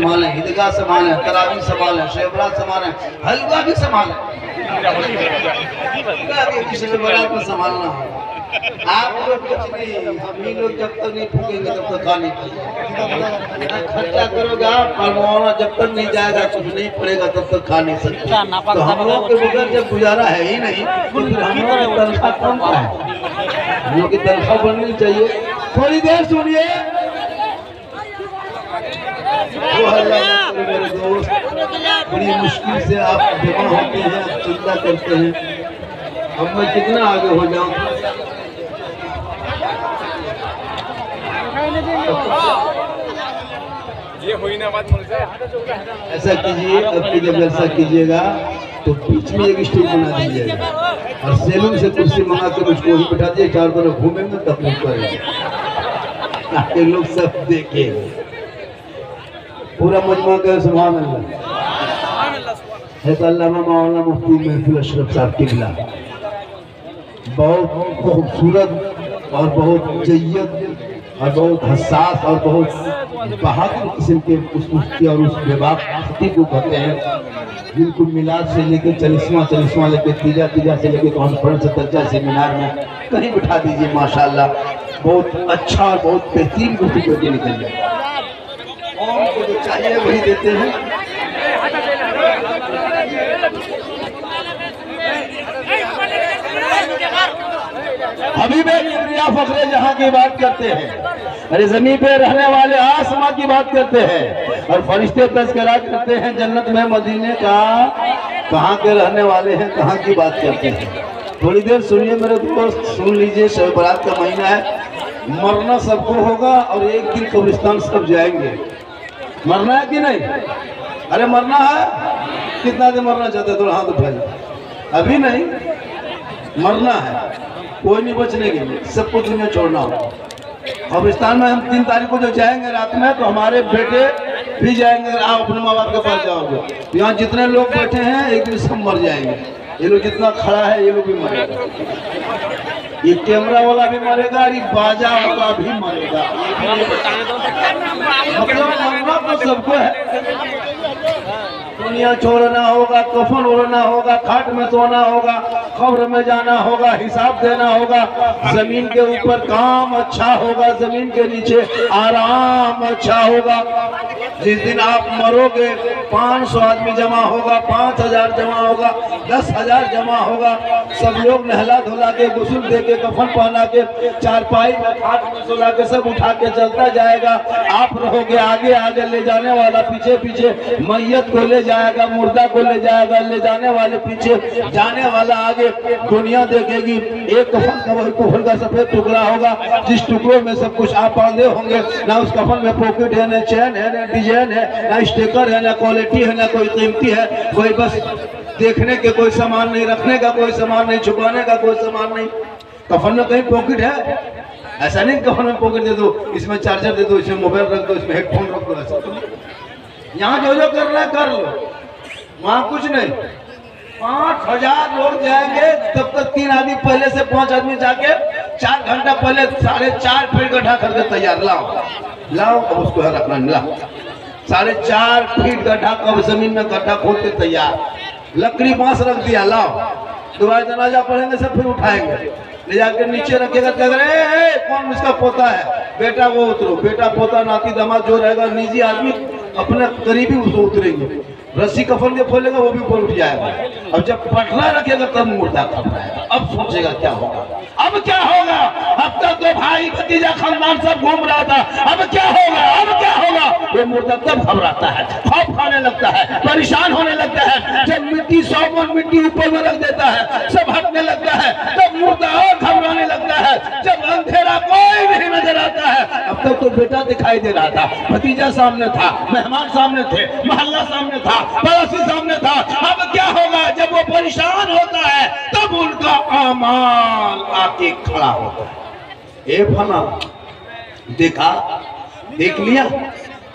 संभालें, ईदगाह संभालें, तरावी संभालें, शेवरा संभालें, हलवा भी संभालें, किसी को बारात में संभालना हो। आप लोग कुछ नहीं, हम ही लोग जब तक नहीं फूकेंगे तब तक खा नहीं पाएंगे। खर्चा करोगे आप, परवाना जब तक नहीं जाएगा, कुछ नहीं पड़ेगा तब तक खा नहीं सकते। तो हम लोग के बगैर जब गुजारा है ही नहीं, तो फिर हम लोग की तनख्वाह कम का है। हम लोग की तनख्वाह बढ़नी चाहिए। थोड़ी देर सुनिए। मेरे दोस्त, बड़ी मुश्किल से आप जमा होते हैं, चिंता करते हैं, अब मैं कितना आगे हो जाऊं। ये हुई ना बात। ऐसा कीजिए, अब की जब ऐसा कीजिएगा तो बीच में एक स्टेज बना दीजिएगा और सैलून से कुर्सी मंगा कर उसको वहीं बैठा दिए, चारों तरफ घूमेंगे तकलीफ करेंगे, ताकि लोग सब देखें। पूरा मजमा कर सुभान अल्लाह। है तो अल्लामा मौलाना मुफ्ती महफिल अशरफ साहब किबला बहुत खूबसूरत और बहुत जय्यद और बहुत हसास और बहुत बहादुर किस्म के उस मुफ्ती और उस बेबाकी को कहते हैं, बिल्कुल मिलाद से लेकर 40वां लेकर तीजा से लेकर कॉन्फ्रेंस चर्चा सेमिनार में कहीं बिठा दीजिए, माशाल्लाह बहुत अच्छा और बहुत बेहतरीन गुफ्ती करके निकल जाए। को जो चाहिए वही देते हैं। हबीब किबरिया फखरे जहां की बात करते हैं, अरे जमीन पे रहने वाले आसमां की बात करते हैं, और फरिश्ते तज़किरा करते हैं जन्नत में मदीने का। कहाँ के रहने वाले हैं, कहाँ की बात करते हैं। थोड़ी देर सुनिए मेरे दोस्त, सुन लीजिए। शब बारात का महीना है, मरना सबको होगा और एक दिन कब्रिस्तान सब जाएंगे। मरना है कि नहीं? अरे मरना है। कितना दिन मरना चाहते? थोड़ा हाथ उठाइए। अभी नहीं, मरना है, कोई नहीं बचने के लिए, सबको दुनिया छोड़ना होगा। कब्रिस्तान में हम 3 तारीख को जो जाएंगे रात में, तो हमारे बेटे भी जाएंगे। आप अपने माँ बाप के पास जाओगे, यहाँ जितने लोग बैठे हैं एक दिन सब मर जाएंगे। ये लोग जितना खड़ा है ये लोग भी मरेगा, ये कैमरा वाला भी मरेगा, ये बाजा वाला भी मरेगा। मतलब मरना तो सबको है। दुनिया छोड़ना होगा, कफन ओढ़ना होगा, खाट में सोना होगा, कब्र में जाना होगा, हिसाब देना होगा। जमीन के ऊपर काम अच्छा होगा, जमीन के नीचे आराम अच्छा होगा। जिस दिन आप मरोगे 500 आदमी जमा होगा, 5000 जमा होगा, 10,000 जमा होगा। सब लोग नहला धुला के, गुस्ल दे के, कफन पहना के, चारपाई में खाट में सुला के सब उठा के चलता जाएगा। आप रहोगे आगे आगे, ले जाने वाला पीछे पीछे, मैयत को ले जाएगा, मुर्दा को ले जाएगा, ले जाने वाले पीछे, जाने वाला आगे। दुनिया देखेगी, एक कफन का वही कफन का सफेद टुकड़ा होगा, जिस टुकड़ों में सब कुछ आप बांधे होंगे। ना उस कफन में पॉकेट है, ना चैन है, ना डिजाइन है, ना स्टिकर है, ना क्वालिटी है, ना कोई कीमती है। कोई बस देखने के कोई सामान नहीं, रखने का कोई सामान नहीं, छुपाने का कोई सामान नहीं। कफन में कहीं पॉकेट है? ऐसा नहीं कफन में पॉकेट दे दो, इसमें चार्जर दे दो, इसमें मोबाइल रख दो, इसमें हेडफोन रख दो। ऐसा यहाँ जो जो करना है कर लो, वहाँ कुछ नहीं। 5000 लोग जाएंगे, तब तक 3 आदमी पहले से 5 आदमी जाके 4 घंटा पहले 4.5 फीट गड्ढा करके तैयार। लाओ अब उसको रखना, लाओ 4.5 फीट गड्ढा, कब जमीन में गड्ढा खोद के तैयार। लकड़ी बांस रख दिया, लाओ। दोबारा जनाजा पढ़ेंगे सब, फिर उठाएंगे, ले जाकर नीचे रखेगा। कौन इसका पोता है? बेटा वो उतरो, बेटा पोता नाती दामाद जो रहेगा, निजी आदमी अपने करीबी उसको उतरेंगे। रस्सी कफन के खोलेगा, वो भी ऊपर उठ जाएगा। अब जब पटना रखेगा तब मुर्दा घबराएगा। अब सोचेगा क्या होगा, अब क्या होगा। अब तक तो भाई भतीजा खानदान सब घूम रहा था, अब क्या होगा, अब क्या होगा। वो मुर्दा तब घबराता है, खौफ खाने लगता है, परेशान होने लगता है। जब मिट्टी 100 मन मिट्टी ऊपर में रख देता है, सब हटने लगता है, तब मुर्दा और घबराने लगता है। जब अंधेरा कोई नहीं नजर आता है, अब तक तो बेटा दिखाई दे रहा था, भतीजा सामने था, मेहमान सामने थे, मोहल्ला सामने था, पड़ोसी सामने था। अब क्या होगा। जब वो परेशान होता है तब उनका आमाल आके खड़ा होता है। ए फला देखा, देख लिया,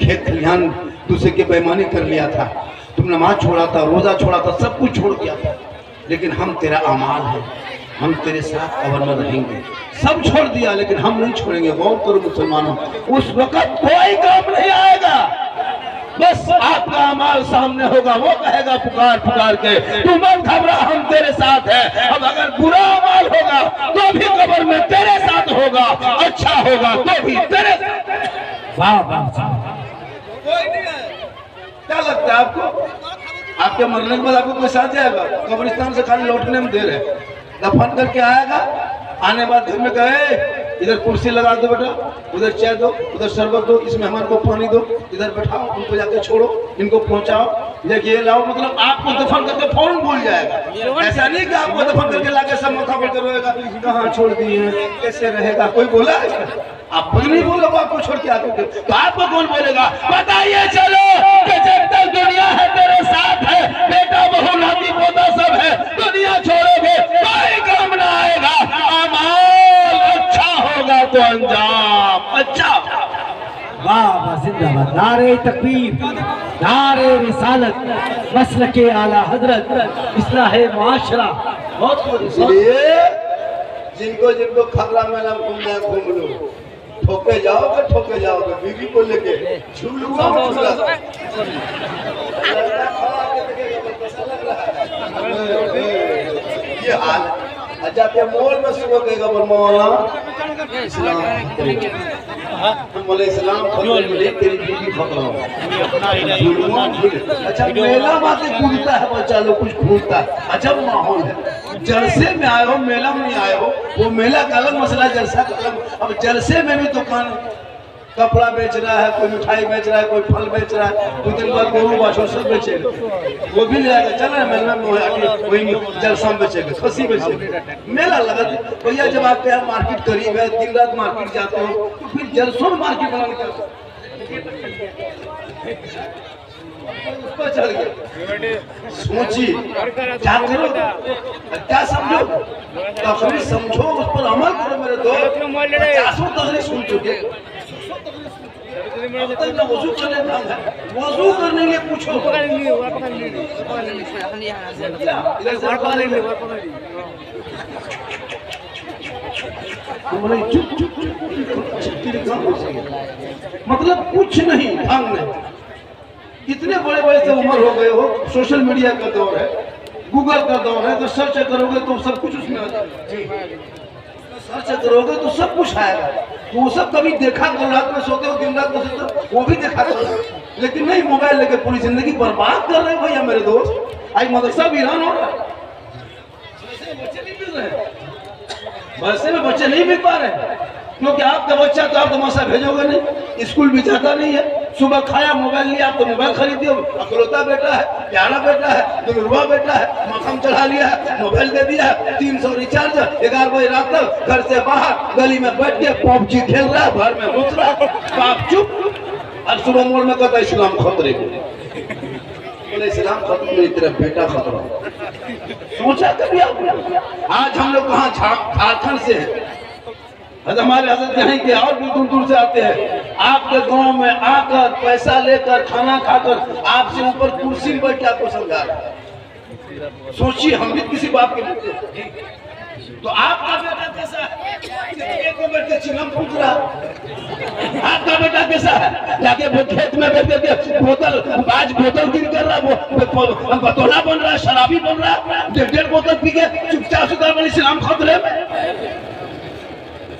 खेत खलिहान दूसरे के बेईमानी कर लिया था, तुम नमाज छोड़ा था, रोजा छोड़ा था, सब कुछ छोड़ दिया था, लेकिन हम तेरा आमाल है, हम तेरे साथ कब्र में रहेंगे। सब छोड़ दिया लेकिन हम नहीं छोड़ेंगे। गौर करो मुसलमानों, उस वक्त कोई काम नहीं आएगा, बस बुरा माल सामने होगा वो कहेगा पुकार पुकार के तू मत घबरा हम तेरे साथ है। अब अगर बुरा माल होगा तो भी कब्र में तेरे साथ होगा, अच्छा होगा तो भी तेरे साथ। वाह वाह, कोई नहीं है। क्या लगता है आपको? आपके मरने के बाद आपको कोई साथ जाएगा? कब्रिस्तान से खाली लौटने में देर है, दफन करके आएगा, आने बाद घर में कहे इधर कुर्सी लगा दो बेटा, उधर चाय दो, उधर शरबत दो, इस मेहमान को पानी दो, इधर बैठाओ, उनको जाके छोड़ो, इनको पहुंचाओ, देखिए लाओ। मतलब आपको दफन करके फौरन भूल जाएगा। ऐसा नहीं कि आपको दफन करके लाके सब माथा पड़ रहेगा, कहाँ छोड़ दिए, कैसे रहेगा? कोई बोला? आप खुद नहीं बोलो आपको छोड़ के आते, तो आपको कौन बोलेगा? बताइए चलो कि जब तक दुनिया है तेरे साथ है, बेटा बहू नाती पोता सब है, दुनिया छोड़ोगे कोई काम ना आएगा। अमाल अच्छा होगा तो अंजाम अच्छा। वाह वाह, जिंदाबाद। नारे तकबीर, नारे रिसालत, मसलके आला हजरत, इस्लाह माशरा। बहुत इसलिए जिनको जिनको खतरा में ना घूम लो, ठोके जाओगे बीवी को लेके ये हाल। अच्छा के मोल में सुबह कहेगा मौला इस्लाम तेरी बीवी खतरा। अच्छा मेला माते कूदता है बच्चा लोग, कुछ घूमता है, अजब माहौल है। जलसे में आए हो, मेला में नहीं आए हो, वो मेला का अलग मसला, जलसा का अलग। अब जलसे में भी दुकान कपड़ा बेच रहा है, कोई मिठाई बेच रहा है, कोई फल बेच रहा है, 2 दिन बाद गोरू बाछो सब बेचेगा, वो भी ले आएगा। चल मेला में कोई जलसा बेचेगा, खसी बेचेगा, मेला लगा। भैया जब आपके यहाँ मार्केट करीब है, दिन रात मार्केट जाते हो, तो फिर जलसों में मार्केट बनाने का चल गया। सोची क्या करो, क्या समझो, तकरीर समझो, उस पर अमल करो। मेरे दोस्त 50 तकरीर सुन चुके, वजू करने के लिए पूछो। मतलब कुछ नहीं, ढंग नहीं। इतने बड़े बड़े से उम्र हो गए हो, सोशल मीडिया का दौर है, गूगल का दौर है, तो सर्च करोगे तो सब कुछ उसमें आ जाएगा। सर्च करोगे तो सब कुछ आएगा। तो वो सब कभी देखा करो, रात में सोते हो, दिन रात में सोते हो, वो भी देखा करो। लेकिन नहीं, मोबाइल लेके पूरी जिंदगी बर्बाद कर रहे हो भैया मेरे दोस्त। आज मदरसा वीरान हो रहा है, बच्चे नहीं मिल रहे, मदरसे में बच्चे नहीं मिल पा रहे, क्योंकि आपका बच्चा तो आप तमाशा भेजोगे नहीं, स्कूल भी जाता नहीं है। सुबह खाया, मोबाइल लिया, आप तो मोबाइल खरीद दियो। अकलौता बेटा है, प्यारा बेटा है, दुलरुआ बेटा है, मक्खम चढ़ा लिया है, मोबाइल दे दिया है, 300 रिचार्ज, 11 बजे रात तक घर से बाहर गली में बैठ के पबजी खेल रहा है, घर में घुस रहा है। आप चुप। अब सुबह मोड़ में कहता इस्लाम खतरे को, बोले इस्लाम खतरे में, तेरा बेटा खतरा। सोचा कभी आपने? आज हम लोग वहाँ झारखंड से हैं, हमारे हजरत यहाँ के और भी दूर दूर से आते हैं। आपके गांव में आकर पैसा लेकर खाना खाकर आपसे ऊपर कुर्सी में बैठ के आपको समझा रहे हैं। सोचिए, हम भी किसी बाप के बेटे, तो आपका बेटा कैसा है? एक बैठ के चिलम फूक रहा। आपका बेटा कैसा है? जाके खेत में बैठ के बोतल गिर कर रहा, वो बतौला बन रहा, शराबी बन रहा, 1.5 बोतल पी के चुपचाप सुधा बनी इस्लाम खतरे में।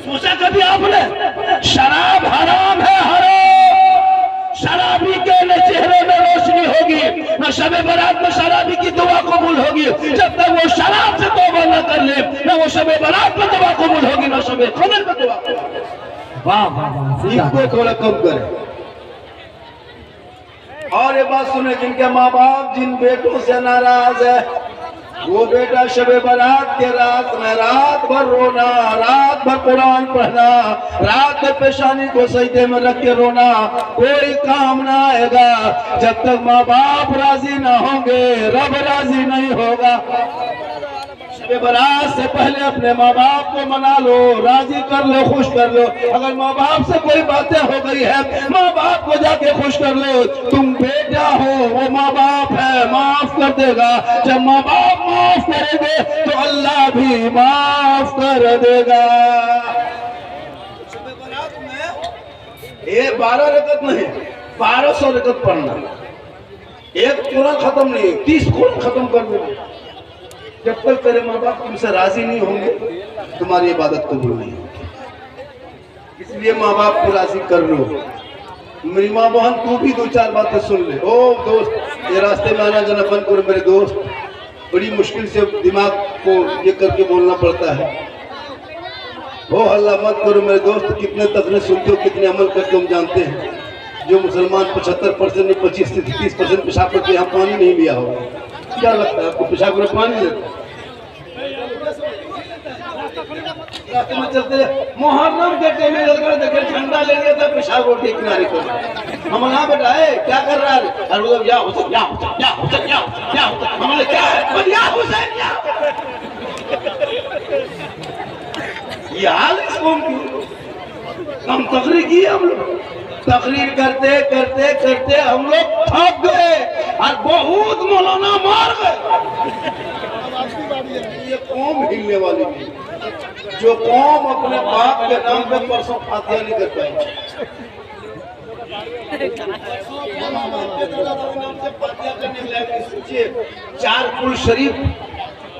सोचा कभी आपने? शराब हराम है, हराम। शराबी के न चेहरे में रोशनी होगी, न शबे बारात में शराबी की दुआ कबूल होगी। जब तक वो शराब से तौबा न कर ले, न वो शबे बारात में दुआ कबूल होगी, न शबे कदर में दुआ। वाह वाह, इनको थोड़ा कम करें। और ये बात सुने, जिनके माँ बाप जिन बेटों से नाराज है, वो बेटा शबे बारात के रात में रात भर रोना, रात भर कुरान पढ़ना, रात में पेशानी को सजदे में रख के रोना, कोई काम ना आएगा। जब तक माँ बाप राजी ना होंगे, रब राजी नहीं होगा। शबे बारात से पहले अपने माँ बाप को मना लो, राजी कर लो, खुश कर लो। अगर माँ बाप से कोई बातें हो गई है, माँ बाप को जाके खुश कर लो। तुम बेटा हो, वो माँ बाप है, माफ कर देगा। जब माँ बाप माफ करेंगे तो अल्लाह भी माफ कर देगा। शबे बारात में ये 12 रकत नहीं, 1200 रकत पढ़ना। एक कुरान खत्म नहीं, 30 कुरान खत्म कर देना। जब तक तेरे माँ बाप तुमसे राजी नहीं होंगे तुम्हारी इबादत कबूल नहीं होगी। इसलिए माँ बाप को राजी कर लो। मेरी माँ बहन तू भी 2-4 बातें सुन ले। ओ दोस्त, ये रास्ते में आना जाना बंद करो मेरे दोस्त, बड़ी मुश्किल से दिमाग को ये करके बोलना पड़ता है। हो हल्ला मत करो मेरे दोस्त, कितने तकने सुनते हो, कितने अमल करते हो हम जानते हैं। जो मुसलमान 75% नहीं 25 से 30% पेशाब करके यहाँ पानी नहीं लिया होगा। क्या लगता है आपको पेशाब में पानी लेता? रास्ते में चलते मुहर्रम के टाइम में देखे झंडा ले लिया था पेशाब रोड के किनारे पर। हम ना बेटा है क्या कर रहा है? अरे बोला या हुसैन या हुसैन या हुसैन या हुसैन या हुसैन। हमने क्या है या हुसैन या ये हाल इस कौम की। हम तकरीर की, हम लोग तकरीर करते करते करते हम लोग थक गए और बहुत मौलाना मार गए। ये कौम हिलने वाली नहीं। जो कौम अपने बाप के नाम पे परसों फातिहा नहीं कर पाई, सोचिए 4 कुल शरीफ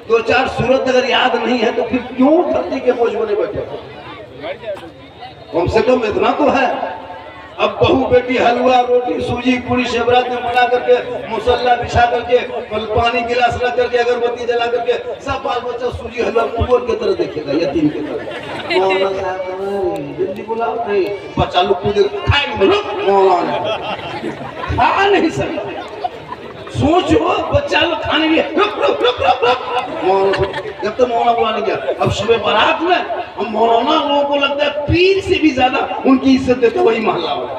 2-4 सूरत अगर याद नहीं है तो फिर क्यों धरती के बोझ बने बैठे? कम से कम इतना तो है। अब बहू बेटी हलवा रोटी सूजी पूरी शेवरात में बना करके मुसल्ला बिछा करके पानी गिलास रख करके अगरबत्ती जला करके सब बाल बच्चा सूजी हलवा कुंवर की तरह देखेगा, यतीम की तरह। मौलाना साहब जल्दी बुलाओ, नहीं बच्चा लोग मौलाना खा नहीं सकता। सोचो बच्चा लोग खाने में रुक रुक रुक रुक रुक, जब तक मौलाना बुलाने गया। अब सुबह बारात में हम मौलाना लोगों को लगता है पीर से भी ज्यादा उनकी इज्जत देते वही महल्ला वाला।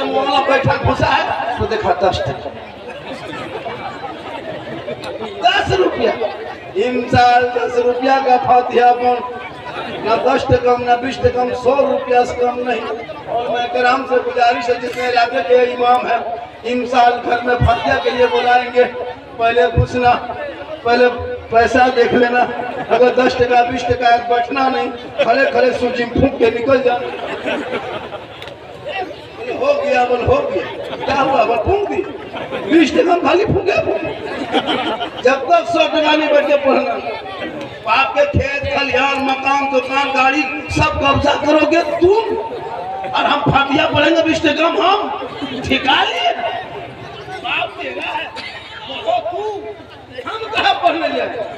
मौलाना बैठा घुसा है तो देखा 10 टका 10 रुपया इंसान 10 रुपया का फातिहा बन, ना 10 टका ना 20 टका 100 रुपया से कम नहीं। और मैं कराम से गुजारिश है जितने इलाके के इमाम है इंसान घर में फातिहा के लिए बुलाएंगे, पहले पूछना, पहले पैसा देख लेना। अगर 10 टका 20 टका बैठना नहीं, खड़े खड़े सूजी फूंक के निकल जा। हो गया बोल हो गया, क्या हुआ बोल फूंक दी 20 टका खाली फूंके। जब तक 100 टका नहीं बैठ के पढ़ना, बाप के खेत खलिहान मकान दुकान गाड़ी सब कब्जा करोगे तुम, और हम फातिहा पढ़ेंगे 20 टका हम ठिका लिए। बाप देगा है हम कहाँ पढ़ने जाए?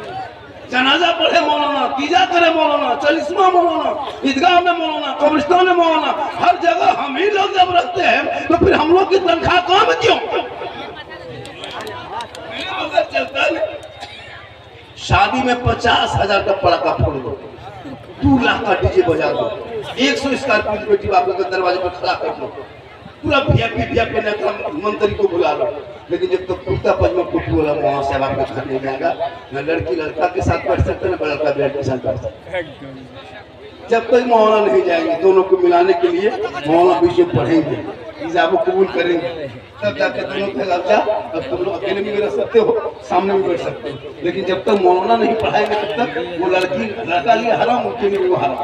जनाजा पढ़े मौलाना, तीजा करे मौलाना, चालीसवा मौलाना, ईदगाह में मौलाना, कब्रिस्तान में मौलाना, हर जगह हम ही लोग जब रखते हैं तो फिर हम लोग की तनख्वाह कम क्यों? चलता नहीं। शादी में 50,000 का पड़ाका फोड़ दो, 2 लाख का डीजे बजा दो, 100 स्कॉर्पियो बेटी बाप के दरवाजे पर खड़ा कर दो, पूरा भिया मंत्री को बुला लो। लेकिन जब तक कुर्ता पजामा टोपी वाला वहां से आपके घर नहीं जाएगा, न लड़की लड़का के साथ बैठ सकते, न लड़का लड़के के साथ बैठ सकते। जब तक मौलाना नहीं जाएंगे, दोनों को मिलाने के लिए मौलाना बीच में पढ़ेंगे, इजाबो कबूल करेंगे, तब जाके दोनों का जा। अब तुम लोग अकेले भी रह सकते हो, सामने भी बैठ सकते हो, लेकिन जब तक मौलाना नहीं पढ़ाएंगे तब तक वो लड़का लिए हराम, उनके लिए वो हराम।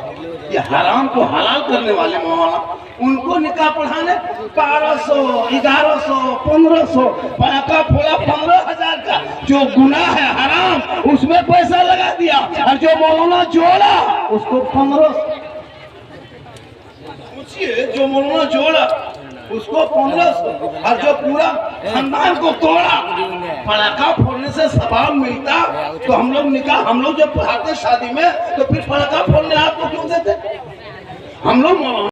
ये हराम को हलाल करने वाले मौलाना, उनको निकाह पढ़ाने 1200 1100 1500 पड़ाका फोड़ा 15,000 का जो गुनाह है हराम, उसमें पैसा लगा दिया, और जो मौलाना जोड़ा उसको 1500। पूछिए जो मौलाना जोड़ा उसको 1500, और जो पूरा खानदान को तोड़ा, पड़ाका फोड़ने से सवाब मिलता तो हम लोग निकाह, हम लोग जब पढ़ाते शादी में तो फिर पड़ाका फोड़ने आपको क्यों देते? हम लोग